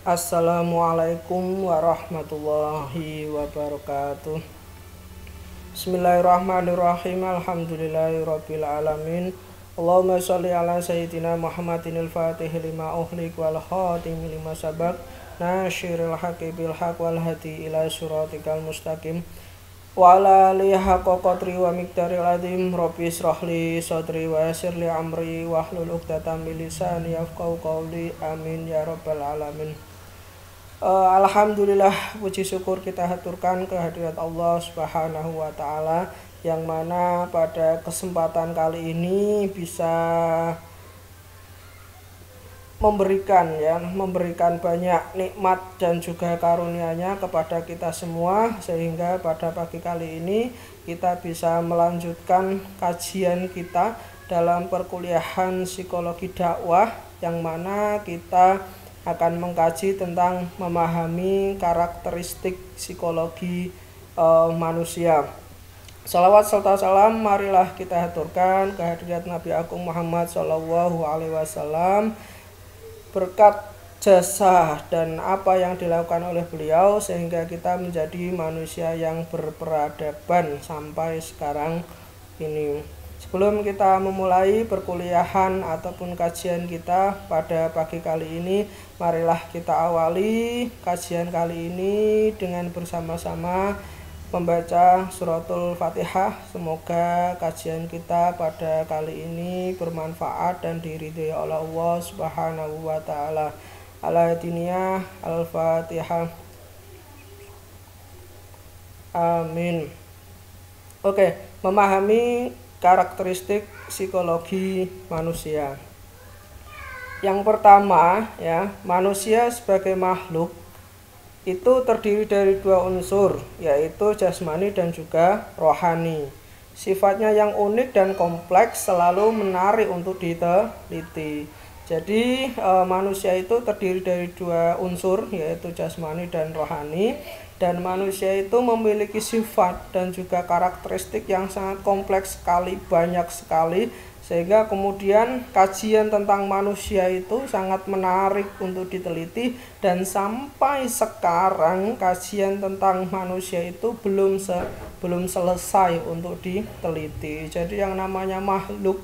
Assalamualaikum warahmatullahi wabarakatuh. Bismillahirrahmanirrahim. Alhamdulillahirabbil alamin. Allahumma sholli ala sayyidina Muhammadin al-Fatihil lima ughliq wal khatimi lima sabaq nasyiril haqqi bil haqq wal hadi ila siratikal mustaqim wa ala alihi haqqa qadri wa miqdaril azim. Rabbi shrahli sadri wa yassir li amri wahlul 'uqdatam min lisani yafqahu qawli. Amin ya rabbal alamin. Alhamdulillah, puji syukur kita haturkan kehadirat Allah Subhanahu wa Ta'ala, yang mana pada kesempatan kali ini bisa memberikan banyak nikmat dan juga karunia-Nya kepada kita semua, sehingga pada pagi kali ini kita bisa melanjutkan kajian kita dalam perkuliahan psikologi dakwah, yang mana kita akan mengkaji tentang memahami karakteristik psikologi manusia. Salawat serta salam marilah kita haturkan kehadirat Nabi Agung Muhammad SAW, berkat jasa dan apa yang dilakukan oleh beliau sehingga kita menjadi manusia yang berperadaban sampai sekarang ini. Sebelum kita memulai perkuliahan ataupun kajian kita pada pagi kali ini, marilah kita awali kajian kali ini dengan bersama-sama membaca suratul Fatihah. Semoga kajian kita pada kali ini bermanfaat dan diridhai oleh Allah Subhanahu wa Ta'ala. Al-Hadiniyah Al-Fatihah. Amin. Oke, memahami karakteristik psikologi manusia. Yang pertama, manusia sebagai makhluk itu terdiri dari dua unsur, yaitu jasmani dan juga rohani. Sifatnya yang unik dan kompleks selalu menarik untuk diteliti. Jadi manusia itu terdiri dari dua unsur, yaitu jasmani dan rohani. Dan manusia itu memiliki sifat dan juga karakteristik yang sangat kompleks sekali, banyak sekali, sehingga kemudian kajian tentang manusia itu sangat menarik untuk diteliti. Dan sampai sekarang kajian tentang manusia itu belum selesai untuk diteliti. Jadi yang namanya makhluk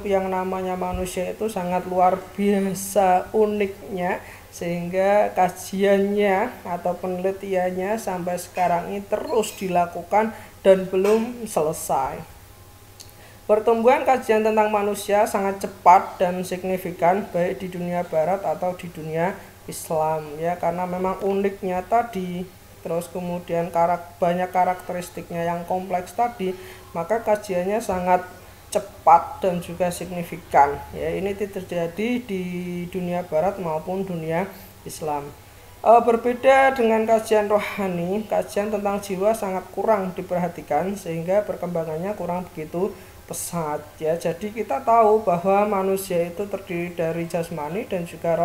yang namanya manusia itu sangat luar biasa uniknya, sehingga kajiannya atau penelitiannya sampai sekarang ini terus dilakukan dan belum selesai. Pertumbuhan kajian tentang manusia sangat cepat dan signifikan, baik di dunia barat atau di dunia Islam, karena memang uniknya tadi, terus kemudian banyak karakteristiknya yang kompleks tadi, maka kajiannya sangat cepat dan juga signifikan. Ini terjadi di dunia barat maupun dunia Islam. Berbeda dengan kajian rohani, kajian tentang jiwa sangat kurang diperhatikan, sehingga perkembangannya kurang begitu pesat. Jadi kita tahu bahwa manusia itu terdiri dari jasmani dan juga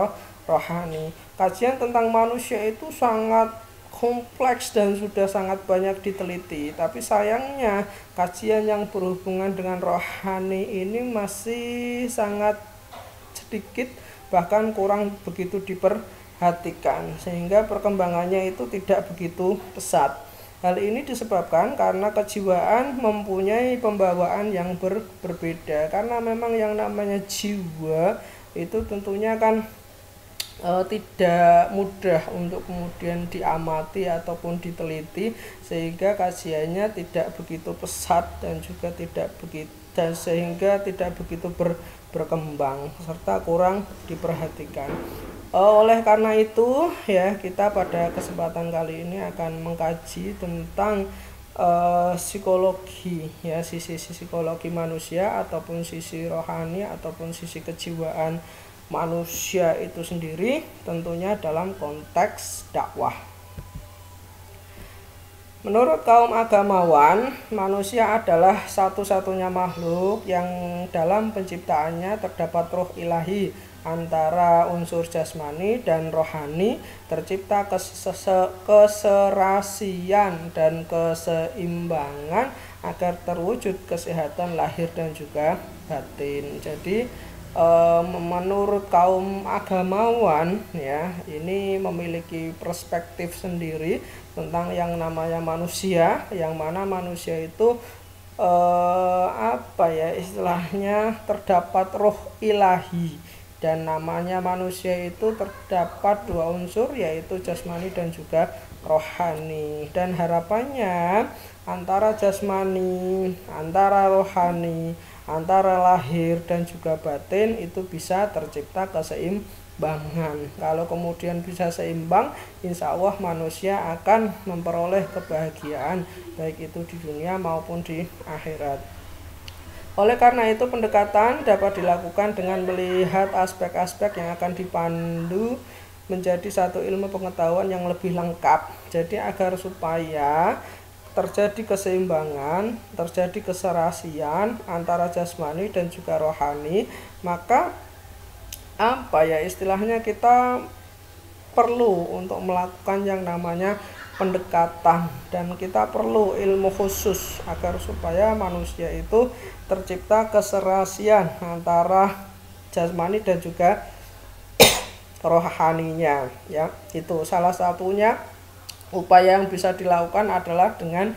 rohani. Kajian tentang manusia itu sangat kompleks dan sudah sangat banyak diteliti, tapi sayangnya kajian yang berhubungan dengan rohani ini masih sangat sedikit, bahkan kurang begitu diperhatikan, sehingga perkembangannya itu tidak begitu pesat. Hal ini disebabkan karena kejiwaan mempunyai pembawaan yang berbeda, karena memang yang namanya jiwa itu tentunya kan tidak mudah untuk kemudian diamati ataupun diteliti, sehingga kajiannya tidak begitu pesat dan juga sehingga tidak begitu berkembang serta kurang diperhatikan. Oleh karena itu, kita pada kesempatan kali ini akan mengkaji tentang psikologi, sisi psikologi manusia ataupun sisi rohani ataupun sisi kejiwaan manusia itu sendiri, tentunya dalam konteks dakwah. Menurut kaum agamawan, manusia adalah satu-satunya makhluk yang dalam penciptaannya terdapat roh ilahi, antara unsur jasmani dan rohani, tercipta keserasian dan keseimbangan agar terwujud kesehatan lahir dan juga batin. Jadi menurut kaum agamawan ya, ini memiliki perspektif sendiri tentang yang namanya manusia, yang mana manusia itu apa ya istilahnya, terdapat roh ilahi, dan namanya manusia itu terdapat dua unsur, yaitu jasmani dan juga rohani. Dan harapannya antara jasmani, antara rohani, antara lahir dan juga batin itu bisa tercipta keseimbangan. Kalau kemudian bisa seimbang, insya Allah manusia akan memperoleh kebahagiaan baik itu di dunia maupun di akhirat. Oleh karena itu, pendekatan dapat dilakukan dengan melihat aspek-aspek yang akan dipandu menjadi satu ilmu pengetahuan yang lebih lengkap. Jadi agar supaya terjadi keseimbangan, terjadi keserasian antara jasmani dan juga rohani, maka apa ya istilahnya, kita perlu untuk melakukan yang namanya pendekatan, dan kita perlu ilmu khusus agar supaya manusia itu tercipta keserasian antara jasmani dan juga rohaninya ya. Itu salah satunya upaya yang bisa dilakukan adalah dengan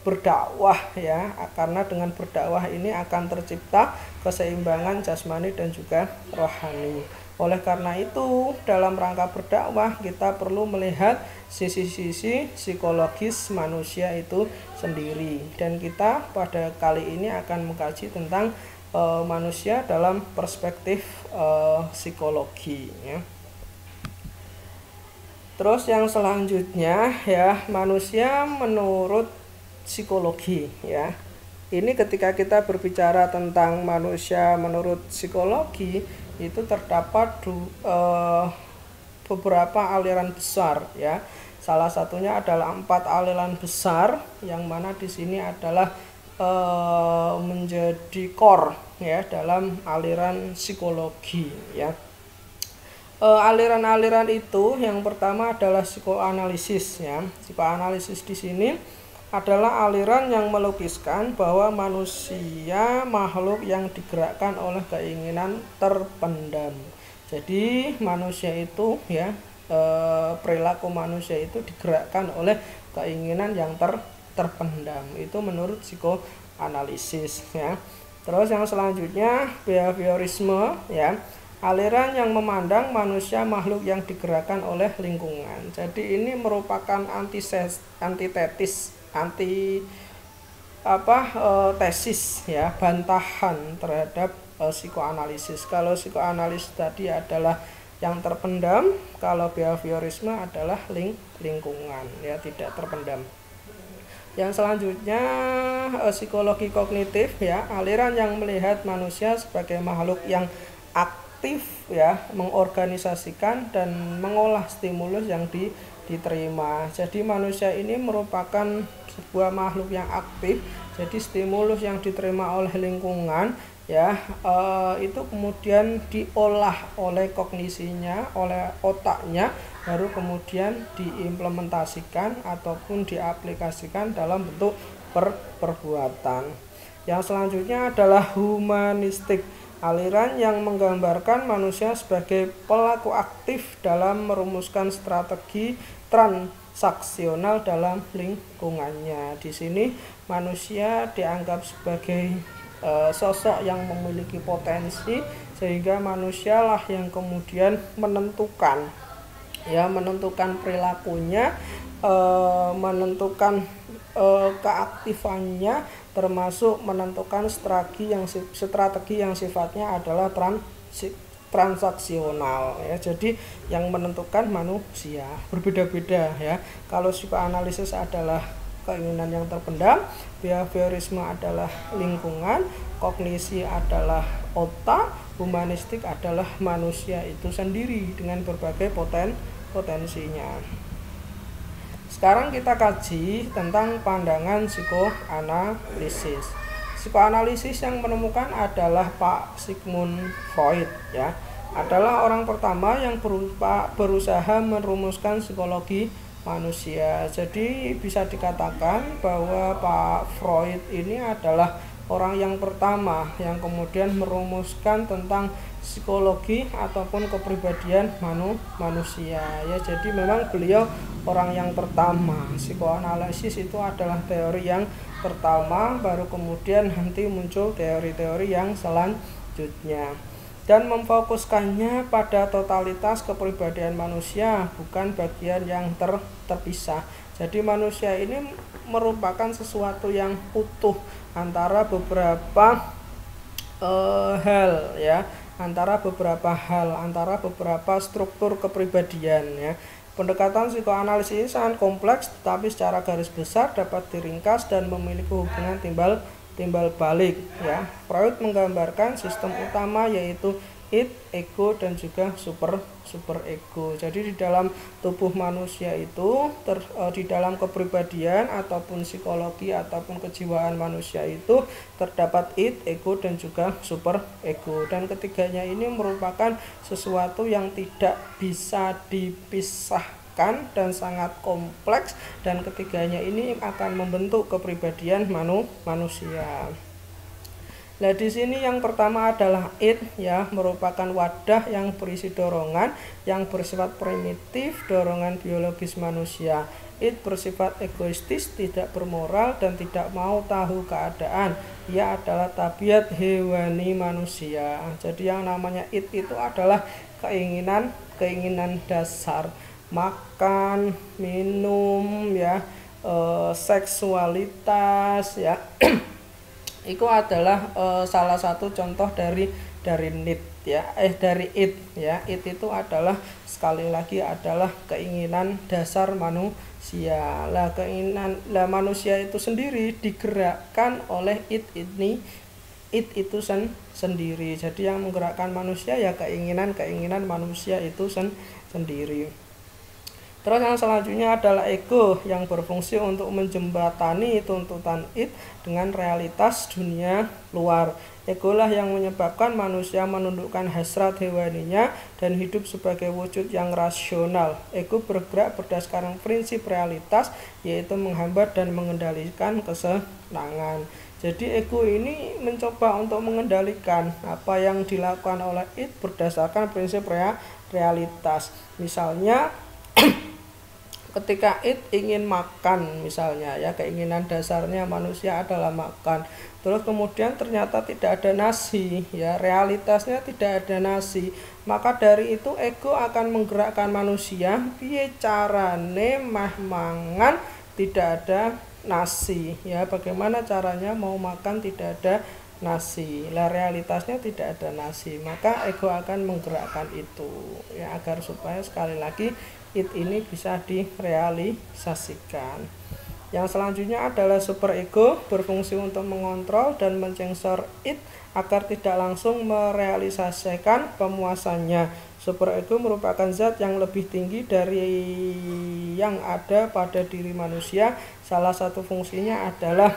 berdakwah ya, karena dengan berdakwah ini akan tercipta keseimbangan jasmani dan juga rohani. Oleh karena itu, dalam rangka berdakwah kita perlu melihat sisi-sisi psikologis manusia itu sendiri, dan kita pada kali ini akan mengkaji tentang manusia dalam perspektif psikologi ya. Terus yang selanjutnya ya, manusia menurut psikologi ya. Ini ketika kita berbicara tentang manusia menurut psikologi, itu terdapat beberapa aliran besar ya. Salah satunya adalah 4 aliran besar, yang mana di sini adalah menjadi core ya dalam aliran psikologi ya. Aliran-aliran itu yang pertama adalah psikoanalisis ya. Psikoanalisis di sini adalah aliran yang melukiskan bahwa manusia makhluk yang digerakkan oleh keinginan terpendam. Jadi manusia itu ya, perilaku manusia itu digerakkan oleh keinginan yang terpendam. Itu menurut psikoanalisis ya. Terus yang selanjutnya behaviorisme ya. Aliran yang memandang manusia makhluk yang digerakkan oleh lingkungan. Jadi ini merupakan tesis ya, bantahan terhadap psikoanalisis. Kalau psikoanalisis tadi adalah yang terpendam, kalau behaviorisme adalah lingkungan ya, tidak terpendam. Yang selanjutnya psikologi kognitif ya, aliran yang melihat manusia sebagai makhluk yang aktif ya, mengorganisasikan dan mengolah stimulus yang diterima. Jadi manusia ini merupakan sebuah makhluk yang aktif. Jadi stimulus yang diterima oleh lingkungan ya, itu kemudian diolah oleh kognisinya, oleh otaknya, baru kemudian diimplementasikan ataupun diaplikasikan dalam bentuk perbuatan. Yang selanjutnya adalah humanistik, aliran yang menggambarkan manusia sebagai pelaku aktif dalam merumuskan strategi transaksional dalam lingkungannya. Di sini manusia dianggap sebagai sosok yang memiliki potensi, sehingga manusialah yang kemudian menentukan perilakunya, menentukan keaktifannya, termasuk menentukan strategi yang sifatnya adalah transaksional ya. Jadi yang menentukan manusia berbeda-beda ya. Kalau psikoanalisis adalah keinginan yang terpendam, behaviorisme adalah lingkungan, kognisi adalah otak, humanistik adalah manusia itu sendiri dengan berbagai potensinya. Sekarang kita kaji tentang pandangan psikoanalisis. Psikoanalisis yang menemukan adalah Pak Sigmund Freud ya. Adalah orang pertama yang berusaha merumuskan psikologi manusia. Jadi bisa dikatakan bahwa Pak Freud ini adalah orang yang pertama yang kemudian merumuskan tentang psikologi ataupun kepribadian manusia ya. Jadi memang beliau orang yang pertama. Psikoanalisis itu adalah teori yang pertama, baru kemudian nanti muncul teori-teori yang selanjutnya, dan memfokuskannya pada totalitas kepribadian manusia, bukan bagian yang terpisah. Jadi manusia ini merupakan sesuatu yang utuh antara beberapa hal ya, antara beberapa struktur kepribadian ya. Pendekatan psikoanalisis ini sangat kompleks, tetapi secara garis besar dapat diringkas dan memiliki hubungan timbal balik ya. Freud menggambarkan sistem utama yaitu id, ego, dan juga super ego. Jadi di dalam tubuh manusia itu di dalam kepribadian ataupun psikologi ataupun kejiwaan manusia itu terdapat id, ego, dan juga super ego, dan ketiganya ini merupakan sesuatu yang tidak bisa dipisahkan dan sangat kompleks, dan ketiganya ini akan membentuk kepribadian manusia. Nah, di sini yang pertama adalah id ya, merupakan wadah yang berisi dorongan yang bersifat primitif, dorongan biologis manusia. Id bersifat egoistis, tidak bermoral, dan tidak mau tahu keadaan. Ia adalah tabiat hewani manusia. Jadi yang namanya id itu adalah keinginan dasar, makan, minum ya, seksualitas ya. Itu adalah salah satu contoh dari need ya, dari id ya. Id itu adalah sekali lagi adalah keinginan dasar manusia. Manusia itu sendiri digerakkan oleh id itu sendiri. Jadi yang menggerakkan manusia ya keinginan manusia itu sendiri. Terus yang selanjutnya adalah ego yang berfungsi untuk menjembatani tuntutan id dengan realitas dunia luar. Ego lah yang menyebabkan manusia menundukkan hasrat hewaninya dan hidup sebagai wujud yang rasional. Ego bergerak berdasarkan prinsip realitas, yaitu menghambat dan mengendalikan kesenangan. Jadi ego ini mencoba untuk mengendalikan apa yang dilakukan oleh id berdasarkan prinsip realitas. Misalnya ketika id ingin makan misalnya ya, keinginan dasarnya manusia adalah makan, terus kemudian ternyata tidak ada nasi ya, realitasnya tidak ada nasi, maka dari itu ego akan menggerakkan manusia piye carane mah mangan tidak ada nasi ya, bagaimana caranya mau makan tidak ada nasi, lah realitasnya tidak ada nasi, maka ego akan menggerakkan itu ya, agar supaya sekali lagi id ini bisa direalisasikan. Yang selanjutnya adalah super ego, berfungsi untuk mengontrol dan mencensor id agar tidak langsung merealisasikan pemuasannya. Super ego merupakan zat yang lebih tinggi dari yang ada pada diri manusia. Salah satu fungsinya adalah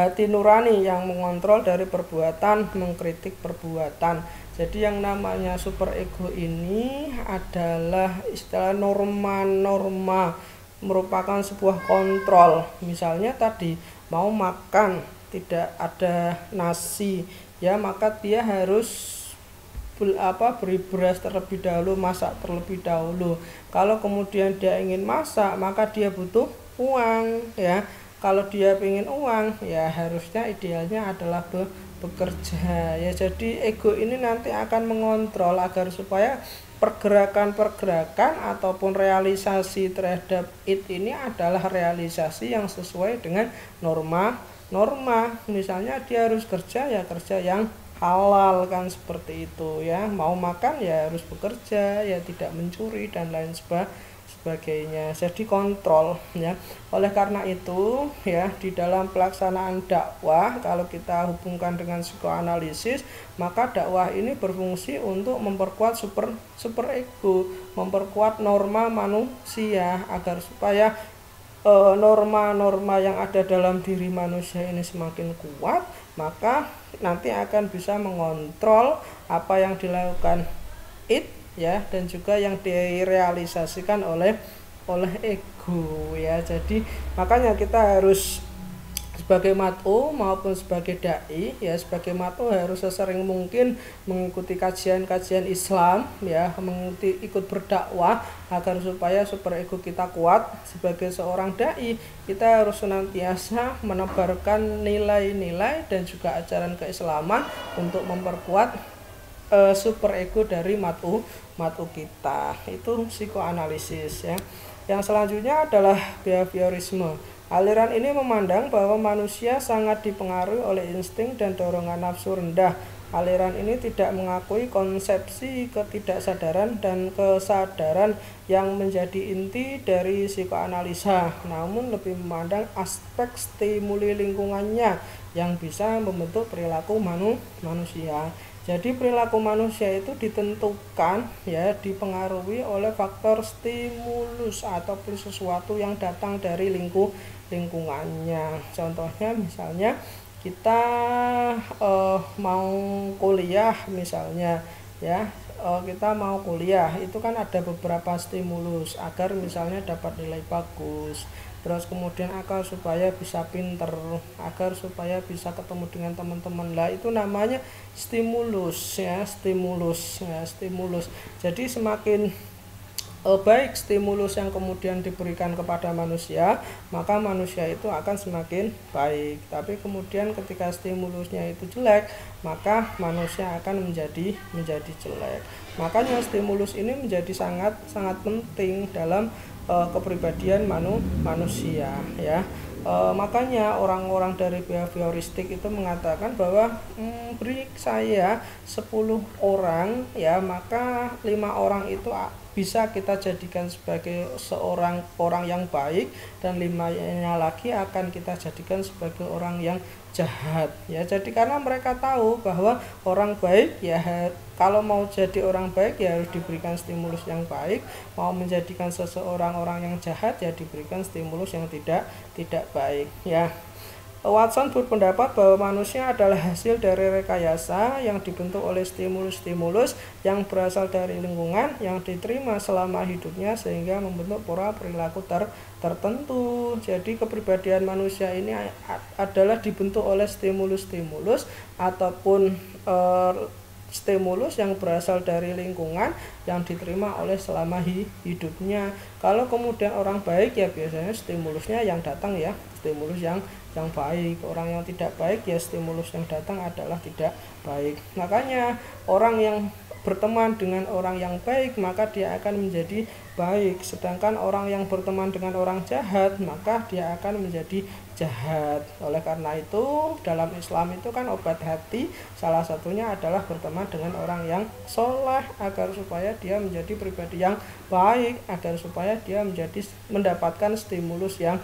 hati nurani yang mengontrol dari perbuatan, mengkritik perbuatan. Jadi yang namanya super ego ini adalah istilah norma-norma, merupakan sebuah kontrol. Misalnya tadi mau makan tidak ada nasi ya, maka dia harus beri beras terlebih dahulu, masak terlebih dahulu. Kalau kemudian dia ingin masak, maka dia butuh uang ya. Kalau dia ingin uang ya harusnya idealnya adalah bekerja ya. Jadi ego ini nanti akan mengontrol agar supaya pergerakan-pergerakan ataupun realisasi terhadap id ini adalah realisasi yang sesuai dengan norma. Misalnya dia harus kerja ya kerja yang halal kan, seperti itu ya. Mau makan ya harus bekerja ya, tidak mencuri dan lain sebagainya. Jadi kontrol ya. Oleh karena itu ya, di dalam pelaksanaan dakwah kalau kita hubungkan dengan psikoanalisis, maka dakwah ini berfungsi untuk memperkuat super ego, memperkuat norma manusia agar supaya norma-norma yang ada dalam diri manusia ini semakin kuat, maka nanti akan bisa mengontrol apa yang dilakukan id ya, dan juga yang direalisasikan oleh ego ya. Jadi makanya kita harus sebagai mat'u maupun sebagai dai, ya sebagai mat'u harus sesering mungkin mengikuti kajian-kajian Islam, ya mengikuti ikut berdakwah agar supaya super ego kita kuat. Sebagai seorang dai kita harus senantiasa menebarkan nilai-nilai dan juga ajaran keislaman untuk memperkuat super ego dari mat'u kita. Itu psikoanalisis, ya. Yang selanjutnya adalah behaviorisme. Aliran ini memandang bahwa manusia sangat dipengaruhi oleh insting dan dorongan nafsu rendah. Aliran ini tidak mengakui konsepsi ketidaksadaran dan kesadaran yang menjadi inti dari psikoanalisa, namun lebih memandang aspek stimuli lingkungannya yang bisa membentuk perilaku manusia. Jadi perilaku manusia itu ditentukan, ya, dipengaruhi oleh faktor stimulus ataupun sesuatu yang datang dari lingkungannya. Contohnya misalnya kita mau kuliah misalnya, ya, kita mau kuliah itu kan ada beberapa stimulus agar misalnya dapat nilai bagus, terus kemudian agar supaya bisa pinter, agar supaya bisa ketemu dengan teman-teman lah, itu namanya stimulus, ya, stimulus. Jadi semakin baik stimulus yang kemudian diberikan kepada manusia, maka manusia itu akan semakin baik. Tapi kemudian ketika stimulusnya itu jelek, maka manusia akan menjadi jelek. Makanya stimulus ini menjadi sangat penting dalam kepribadian manusia, ya. Makanya orang-orang dari behavioristik itu mengatakan bahwa beri saya 10 orang, ya, maka 5 orang itu bisa kita jadikan sebagai seorang orang yang baik dan 5-nya lagi akan kita jadikan sebagai orang yang jahat, ya. Jadi karena mereka tahu bahwa orang baik, ya, kalau mau jadi orang baik ya harus diberikan stimulus yang baik, mau menjadikan seseorang orang yang jahat ya diberikan stimulus yang tidak baik, ya. Watson berpendapat bahwa manusia adalah hasil dari rekayasa yang dibentuk oleh stimulus-stimulus yang berasal dari lingkungan yang diterima selama hidupnya sehingga membentuk pola perilaku tertentu. Jadi kepribadian manusia ini adalah dibentuk oleh stimulus-stimulus ataupun stimulus yang berasal dari lingkungan yang diterima oleh selama hidupnya. Kalau kemudian orang baik ya biasanya stimulusnya yang datang ya stimulus yang baik. Orang yang tidak baik ya stimulus yang datang adalah tidak baik. Makanya orang yang berteman dengan orang yang baik maka dia akan menjadi baik, sedangkan orang yang berteman dengan orang jahat maka dia akan menjadi jahat. Oleh karena itu dalam Islam itu kan obat hati salah satunya adalah berteman dengan orang yang soleh agar supaya dia menjadi pribadi yang baik, agar supaya dia mendapatkan stimulus yang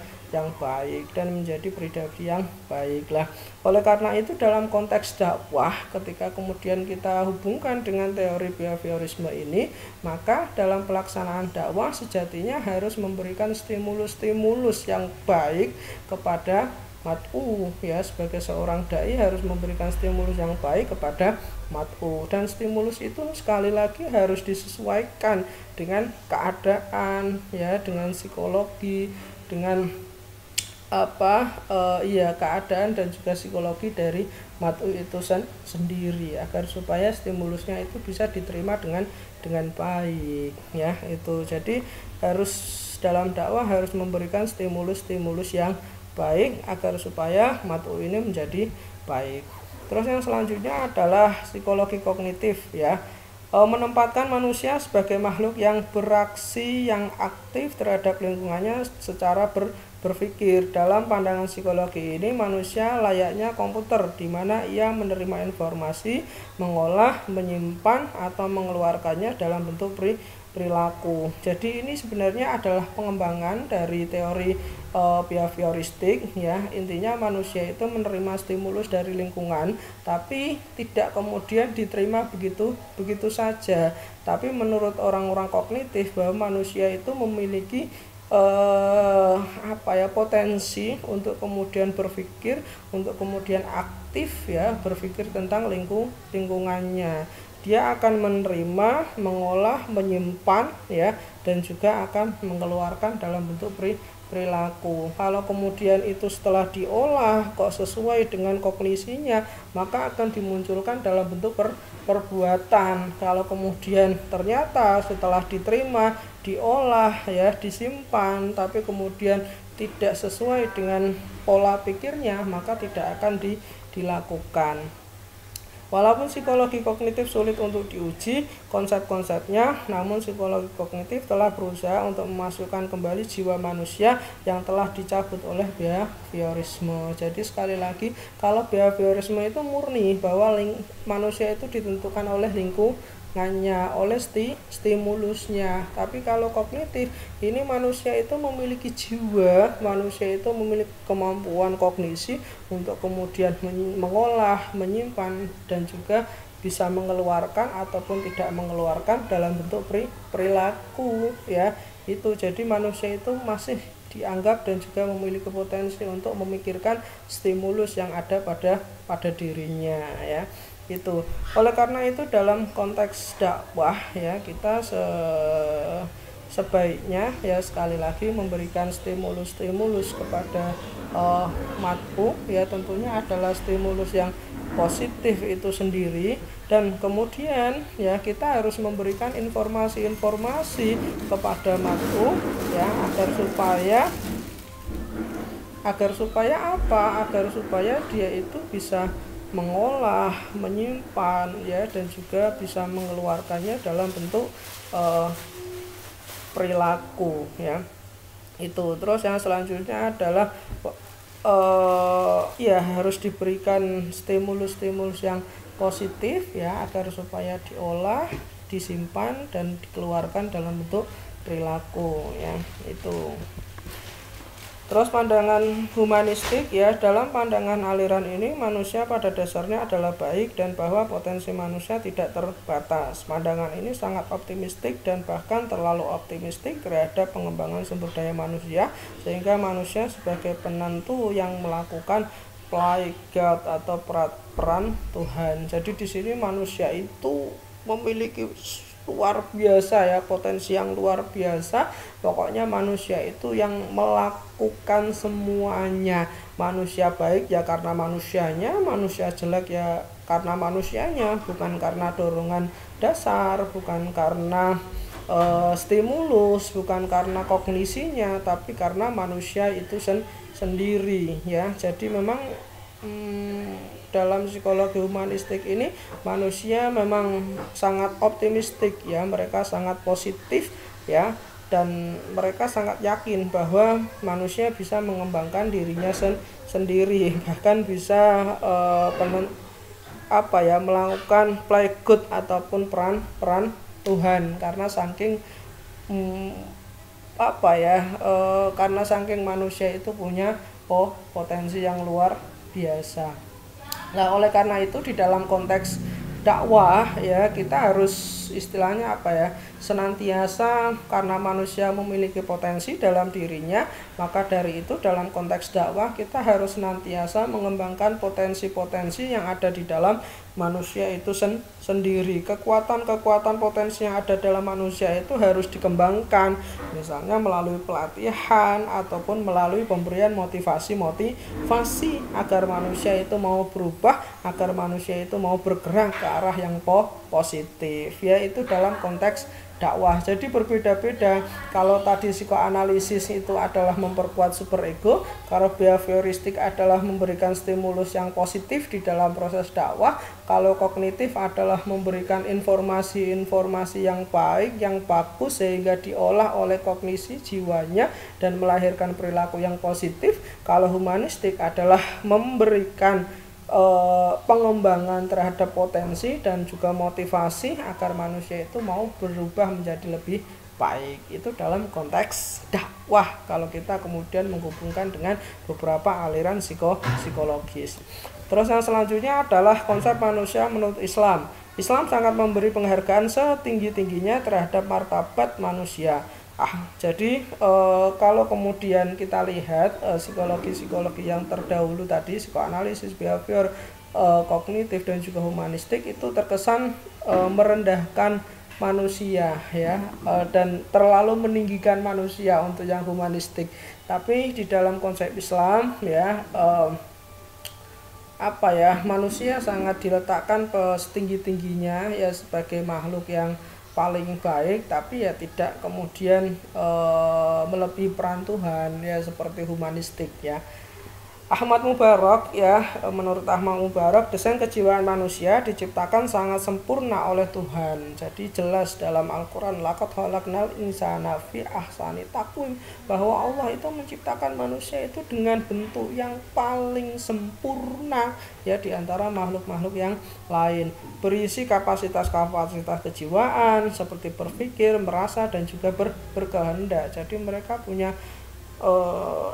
baik dan menjadi pribadi yang baiklah. Oleh karena itu dalam konteks dakwah ketika kemudian kita hubungkan dengan teori behaviorisme ini, maka dalam pelaksanaan dakwah sejatinya harus memberikan stimulus-stimulus yang baik kepada mat'u, ya. Sebagai seorang dai harus memberikan stimulus yang baik kepada mat'u, dan stimulus itu sekali lagi harus disesuaikan dengan keadaan, ya, dengan psikologi, dengan keadaan dan juga psikologi dari mat'u itu sendiri agar supaya stimulusnya itu bisa diterima dengan baik, ya. Itu jadi harus dalam dakwah harus memberikan stimulus-stimulus yang baik agar supaya mat'u ini menjadi baik. Terus yang selanjutnya adalah psikologi kognitif, ya. Menempatkan manusia sebagai makhluk yang beraksi, yang aktif terhadap lingkungannya secara berpikir. Dalam pandangan psikologi ini manusia layaknya komputer di mana ia menerima informasi, mengolah, menyimpan atau mengeluarkannya dalam bentuk perilaku. Jadi ini sebenarnya adalah pengembangan dari teori behavioristik, ya. Intinya manusia itu menerima stimulus dari lingkungan tapi tidak kemudian diterima begitu saja. Tapi menurut orang-orang kognitif bahwa manusia itu memiliki potensi untuk kemudian berpikir, untuk kemudian aktif, ya, berpikir tentang lingkungannya. Dia akan menerima, mengolah, menyimpan, ya, dan juga akan mengeluarkan dalam bentuk perilaku. Kalau kemudian itu setelah diolah kok sesuai dengan kognisinya, maka akan dimunculkan dalam bentuk perbuatan. Kalau kemudian ternyata setelah diterima, diolah ya, disimpan, tapi kemudian tidak sesuai dengan pola pikirnya, maka tidak akan dilakukan. Walaupun psikologi kognitif sulit untuk diuji konsep-konsepnya, namun psikologi kognitif telah berusaha untuk memasukkan kembali jiwa manusia yang telah dicabut oleh behaviorisme. Jadi sekali lagi, kalau behaviorisme itu murni bahwa manusia itu ditentukan oleh lingkungannya, oleh stimulusnya. Tapi kalau kognitif, ini manusia itu memiliki jiwa, manusia itu memiliki kemampuan kognisi untuk kemudian mengolah, menyimpan, dan juga bisa mengeluarkan ataupun tidak mengeluarkan dalam bentuk perilaku ya. Itu jadi manusia itu masih dianggap dan juga memiliki potensi untuk memikirkan stimulus yang ada pada dirinya ya. Itu oleh karena itu dalam konteks dakwah ya, kita sebaiknya ya sekali lagi memberikan stimulus kepada matbu ya, tentunya adalah stimulus yang positif itu sendiri, dan kemudian ya kita harus memberikan informasi-informasi kepada matbu ya agar supaya dia itu bisa mengolah, menyimpan ya, dan juga bisa mengeluarkannya dalam bentuk perilaku ya. Itu terus yang selanjutnya adalah ya harus diberikan stimulus yang positif ya, agar supaya diolah, disimpan, dan dikeluarkan dalam bentuk perilaku ya. Itu terus pandangan humanistik ya, dalam pandangan aliran ini manusia pada dasarnya adalah baik dan bahwa potensi manusia tidak terbatas. Pandangan ini sangat optimistik dan bahkan terlalu optimistik terhadap pengembangan sumber daya manusia, sehingga manusia sebagai penentu yang melakukan play God atau peran Tuhan. Jadi di sini manusia itu memiliki luar biasa ya, potensi yang luar biasa. Pokoknya manusia itu yang melakukan semuanya. Manusia baik ya karena manusianya, manusia jelek ya karena manusianya, bukan karena dorongan dasar, bukan karena stimulus, bukan karena kognisinya, tapi karena manusia itu sendiri ya. Jadi memang dalam psikologi humanistik ini manusia memang sangat optimistik ya, mereka sangat positif ya, dan mereka sangat yakin bahwa manusia bisa mengembangkan dirinya sendiri, bahkan bisa melakukan play God ataupun peran Tuhan, karena saking karena saking manusia itu punya potensi yang luar biasa. Nah, oleh karena itu di dalam konteks dakwah ya, kita harus istilahnya senantiasa, karena manusia memiliki potensi dalam dirinya, maka dari itu dalam konteks dakwah kita harus senantiasa mengembangkan potensi-potensi yang ada di dalam manusia itu sendiri. Kekuatan-kekuatan potensi yang ada dalam manusia itu harus dikembangkan, misalnya melalui pelatihan ataupun melalui pemberian motivasi agar manusia itu mau berubah, agar manusia itu mau bergerak ke arah yang positif, yaitu dalam konteks dakwah. Jadi berbeda-beda. Kalau tadi psikoanalisis itu adalah memperkuat superego, kalau behavioristik adalah memberikan stimulus yang positif di dalam proses dakwah, kalau kognitif adalah memberikan informasi-informasi yang baik, yang bagus, sehingga diolah oleh kognisi jiwanya dan melahirkan perilaku yang positif. Kalau humanistik adalah memberikan pengembangan terhadap potensi dan juga motivasi agar manusia itu mau berubah menjadi lebih baik. Itu dalam konteks dakwah kalau kita kemudian menghubungkan dengan beberapa aliran psikologis. Terus yang selanjutnya adalah konsep manusia menurut Islam. Islam sangat memberi penghargaan setinggi-tingginya terhadap martabat manusia. Jadi kalau kemudian kita lihat psikologi yang terdahulu tadi, psikoanalisis, behavior, kognitif, dan juga humanistik, itu terkesan merendahkan manusia ya, dan terlalu meninggikan manusia untuk yang humanistik. Tapi di dalam konsep Islam ya, manusia sangat diletakkan setinggi-tingginya ya sebagai makhluk yang paling baik, tapi ya tidak kemudian melebihi peran Tuhan ya, seperti humanistik ya. Ahmad Mubarak ya, menurut Ahmad Mubarak, desain kejiwaan manusia diciptakan sangat sempurna oleh Tuhan. Jadi jelas dalam Al-Quran, laqad khalaqnal insana fi ahsani taqwim, bahwa Allah itu menciptakan manusia itu dengan bentuk yang paling sempurna ya di antara makhluk-makhluk yang lain, berisi kapasitas-kapasitas kejiwaan seperti berpikir, merasa, dan juga berkehendak. Jadi mereka punya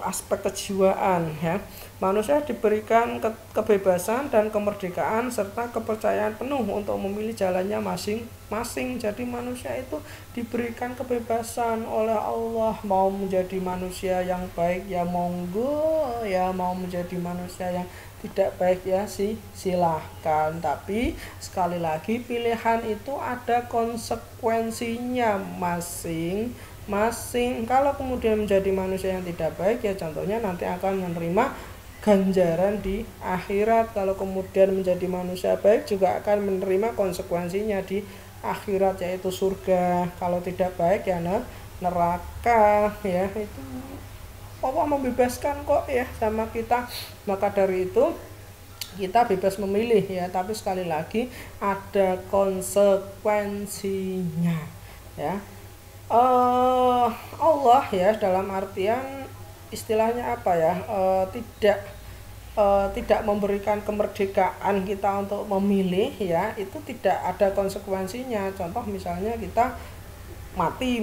aspek kejiwaan ya. Manusia diberikan kebebasan dan kemerdekaan serta kepercayaan penuh untuk memilih jalannya masing-masing. Jadi manusia itu diberikan kebebasan oleh Allah, mau menjadi manusia yang baik ya monggo ya, mau menjadi manusia yang tidak baik ya silahkan. Tapi sekali lagi, pilihan itu ada konsekuensinya masing-masing. Kalau kemudian menjadi manusia yang tidak baik ya, contohnya nanti akan menerima ganjaran di akhirat. Kalau kemudian menjadi manusia baik juga akan menerima konsekuensinya di akhirat, yaitu surga. Kalau tidak baik ya neraka ya. Itu Allah membebaskan kok ya sama kita. Maka dari itu kita bebas memilih ya, tapi sekali lagi ada konsekuensinya ya. Allah ya, dalam artian istilahnya apa ya, tidak memberikan kemerdekaan kita untuk memilih ya, itu tidak ada konsekuensinya. Contoh misalnya kita mati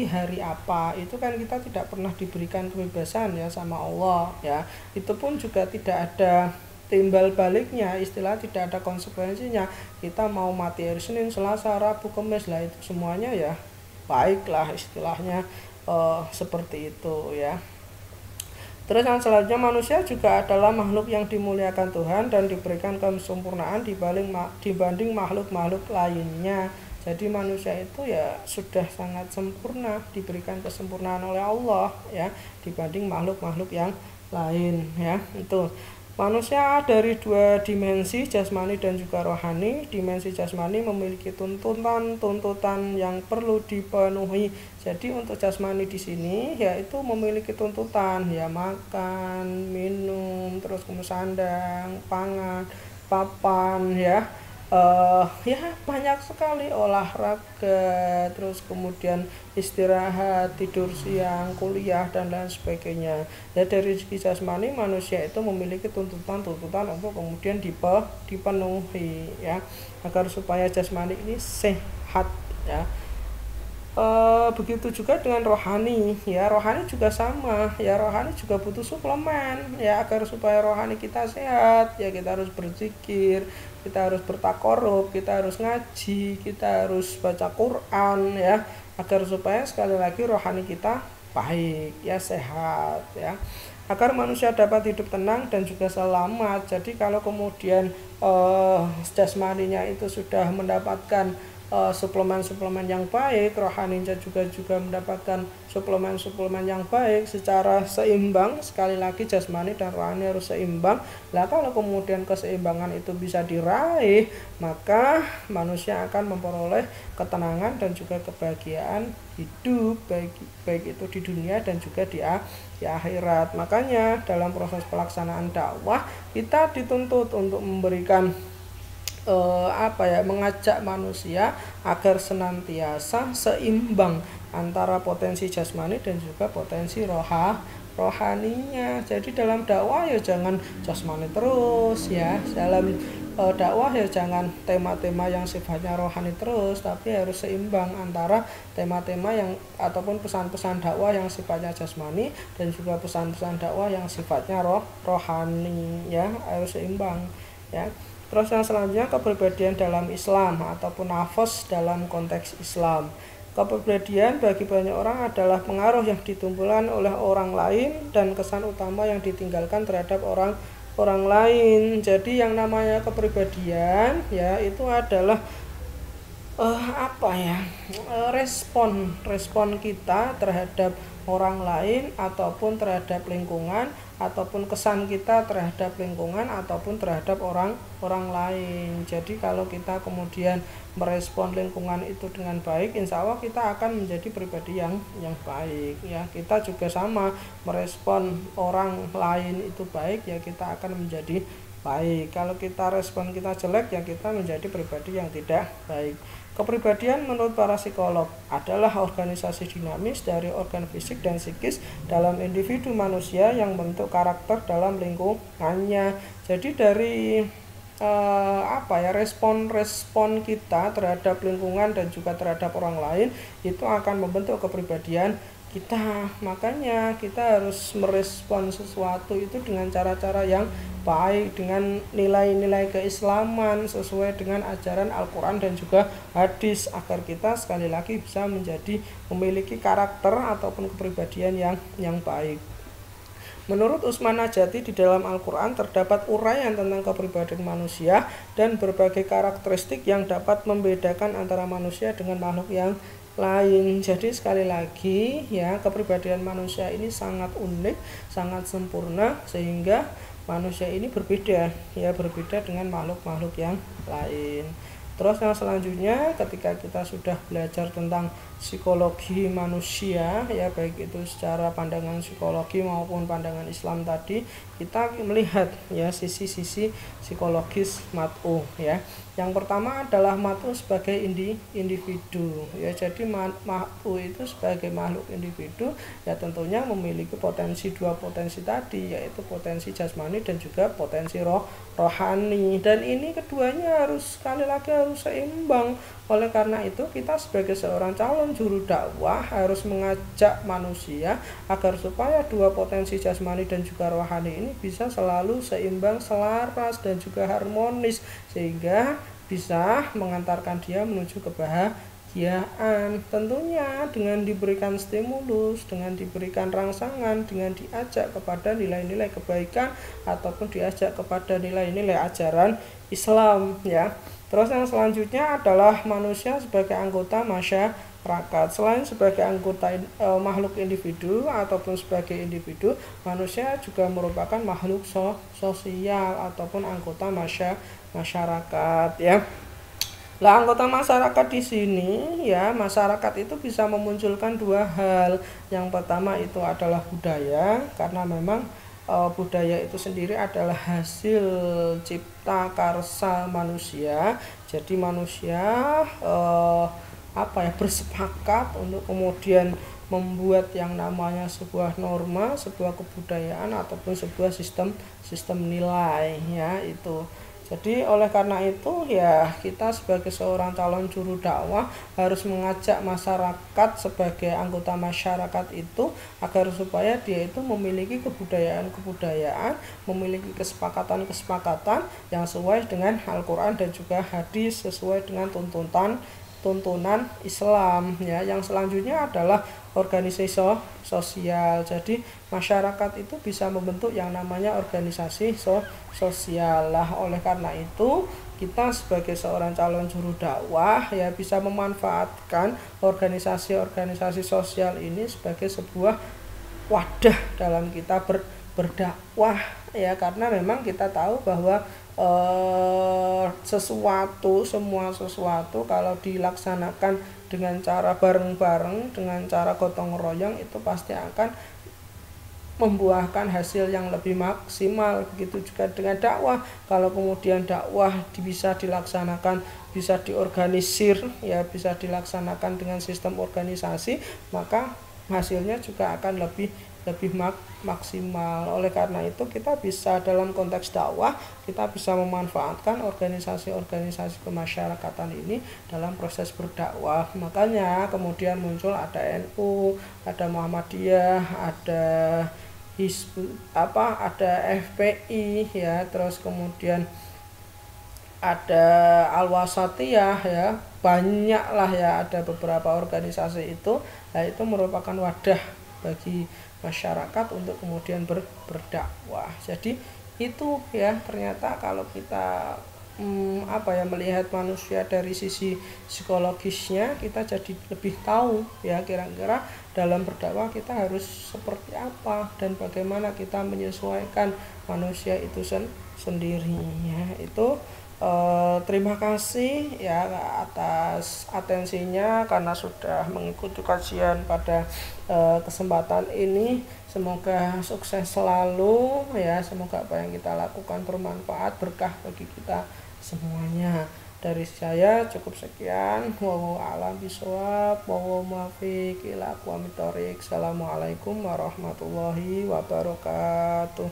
hari apa, itu kan kita tidak pernah diberikan kebebasan ya sama Allah ya. Itu pun juga tidak ada timbal baliknya, istilah tidak ada konsekuensinya. Kita mau mati hari Senin, Selasa, Rabu, Kamis lah, itu semuanya ya baiklah istilahnya, seperti itu ya. Terus yang selanjutnya, manusia juga adalah makhluk yang dimuliakan Tuhan dan diberikan kesempurnaan dibanding makhluk-makhluk lainnya. Jadi manusia itu ya sudah sangat sempurna, diberikan kesempurnaan oleh Allah ya dibanding makhluk-makhluk yang lain ya. Itu manusia dari dua dimensi, jasmani dan juga rohani. Dimensi jasmani memiliki tuntutan yang perlu dipenuhi. Jadi untuk jasmani di sini yaitu memiliki tuntutan ya, makan, minum, terus kemudian sandang, pangan, papan ya. Ya banyak sekali, olahraga, terus kemudian istirahat, tidur siang, kuliah dan lain sebagainya. Ya dari segi jasmani manusia itu memiliki tuntutan untuk kemudian dipenuhi ya, agar supaya jasmani ini sehat ya. Begitu juga dengan rohani ya, rohani juga sama ya, rohani juga butuh suplemen ya, agar supaya rohani kita sehat ya kita harus berzikir, kita harus bertakorup, kita harus ngaji, kita harus baca Quran ya, agar supaya sekali lagi rohani kita baik ya, sehat ya, agar manusia dapat hidup tenang dan juga selamat. Jadi kalau kemudian jasmaninya itu sudah mendapatkan suplemen-suplemen yang baik, rohaninya juga mendapatkan suplemen-suplemen yang baik secara seimbang. Sekali lagi jasmani dan rohani harus seimbang. Lah kalau kemudian keseimbangan itu bisa diraih, maka manusia akan memperoleh ketenangan dan juga kebahagiaan hidup, baik itu di dunia dan juga di akhirat. Makanya dalam proses pelaksanaan dakwah kita dituntut untuk memberikan mengajak manusia agar senantiasa seimbang antara potensi jasmani dan juga potensi rohaninya. Jadi dalam dakwah ya jangan jasmani terus ya, dalam dakwah ya jangan tema-tema yang sifatnya rohani terus, tapi harus seimbang antara tema-tema yang ataupun pesan-pesan dakwah yang sifatnya jasmani dan juga pesan-pesan dakwah yang sifatnya rohani ya, harus seimbang ya. Terus yang selanjutnya, kepribadian dalam Islam ataupun nafas dalam konteks Islam. Kepribadian bagi banyak orang adalah pengaruh yang ditimbulkan oleh orang lain dan kesan utama yang ditinggalkan terhadap orang lain. Jadi yang namanya kepribadian ya itu adalah apa ya, respon kita terhadap orang lain ataupun terhadap lingkungan, ataupun kesan kita terhadap lingkungan ataupun terhadap orang lain. Jadi kalau kita kemudian merespon lingkungan itu dengan baik, insya Allah kita akan menjadi pribadi yang baik ya. Kita juga sama, merespon orang lain itu baik ya, kita akan menjadi baik. Kalau kita respon kita jelek ya, kita menjadi pribadi yang tidak baik. Kepribadian menurut para psikolog adalah organisasi dinamis dari organ fisik dan psikis dalam individu manusia yang membentuk karakter dalam lingkungannya. Jadi dari respon kita terhadap lingkungan dan juga terhadap orang lain itu akan membentuk kepribadian kita. Makanya kita harus merespon sesuatu itu dengan cara-cara yang baik, dengan nilai-nilai keislaman sesuai dengan ajaran Al-Quran dan juga hadis, agar kita sekali lagi bisa memiliki karakter ataupun kepribadian yang baik. Menurut Utsman Najati, di dalam Al-Quran terdapat uraian tentang kepribadian manusia dan berbagai karakteristik yang dapat membedakan antara manusia dengan makhluk yang lain. Jadi sekali lagi ya, kepribadian manusia ini sangat unik, sangat sempurna, sehingga manusia ini berbeda dengan makhluk-makhluk yang lain. Terus yang selanjutnya, ketika kita sudah belajar tentang psikologi manusia ya, baik itu secara pandangan psikologi maupun pandangan Islam tadi, kita melihat ya sisi-sisi psikologis mat'u ya. Yang pertama adalah mat'u sebagai individu ya. Jadi mat'u itu sebagai makhluk individu ya, tentunya memiliki dua potensi tadi, yaitu potensi jasmani dan juga potensi rohani, dan ini keduanya sekali lagi harus seimbang. Oleh karena itu, kita sebagai seorang calon juru dakwah harus mengajak manusia agar supaya dua potensi jasmani dan juga rohani ini bisa selalu seimbang, selaras dan juga harmonis, sehingga bisa mengantarkan dia menuju kebahagiaan. Tentunya dengan diberikan stimulus, dengan diberikan rangsangan, dengan diajak kepada nilai-nilai kebaikan ataupun diajak kepada nilai-nilai ajaran Islam ya. Terus yang selanjutnya adalah manusia sebagai anggota masyarakat. Selain sebagai anggota makhluk individu ataupun sebagai individu, manusia juga merupakan makhluk sosial ataupun anggota masyarakat ya. Lah, anggota masyarakat di sini ya, masyarakat itu bisa memunculkan dua hal. Yang pertama itu adalah budaya, karena memang budaya itu sendiri adalah hasil cipta karsa manusia. Jadi manusia bersepakat untuk kemudian membuat yang namanya sebuah norma, sebuah kebudayaan ataupun sebuah sistem nilai ya itu. Jadi oleh karena itu ya, kita sebagai seorang calon juru dakwah harus mengajak masyarakat sebagai anggota masyarakat itu agar supaya dia itu memiliki kebudayaan, memiliki kesepakatan yang sesuai dengan Al-Quran dan juga hadis, sesuai dengan tuntunan Islam ya. Yang selanjutnya adalah organisasi sosial. Jadi masyarakat itu bisa membentuk yang namanya organisasi sosial lah. Oleh karena itu, kita sebagai seorang calon juru dakwah ya bisa memanfaatkan organisasi sosial ini sebagai sebuah wadah dalam kita berdakwah ya, karena memang kita tahu bahwa semua sesuatu kalau dilaksanakan dengan cara bareng-bareng, dengan cara gotong royong, itu pasti akan membuahkan hasil yang lebih maksimal. Begitu juga dengan dakwah, kalau kemudian dakwah bisa dilaksanakan, bisa diorganisir ya, bisa dilaksanakan dengan sistem organisasi, maka hasilnya juga akan lebih maksimal. Oleh karena itu, kita bisa dalam konteks dakwah, kita bisa memanfaatkan organisasi kemasyarakatan ini dalam proses berdakwah. Makanya kemudian muncul ada NU, ada Muhammadiyah, ada ada FPI ya, terus kemudian ada Al-Wasatiyah ya, banyaklah ya, ada beberapa organisasi itu. Nah, itu merupakan wadah bagi masyarakat untuk kemudian berdakwah. Jadi itu ya, ternyata kalau kita melihat manusia dari sisi psikologisnya, kita jadi lebih tahu ya kira-kira dalam berdakwah kita harus seperti apa dan bagaimana kita menyesuaikan manusia itu sendiri ya. Itu terima kasih ya atas atensinya karena sudah mengikuti kajian pada kesempatan ini. Semoga sukses selalu ya, semoga apa yang kita lakukan bermanfaat, berkah bagi kita semuanya. Dari saya cukup sekian. Wallahu a'lam bishawab. Wallahu muwaffiq ila aqwamit thoriq. Assalamualaikum warahmatullahi wabarakatuh.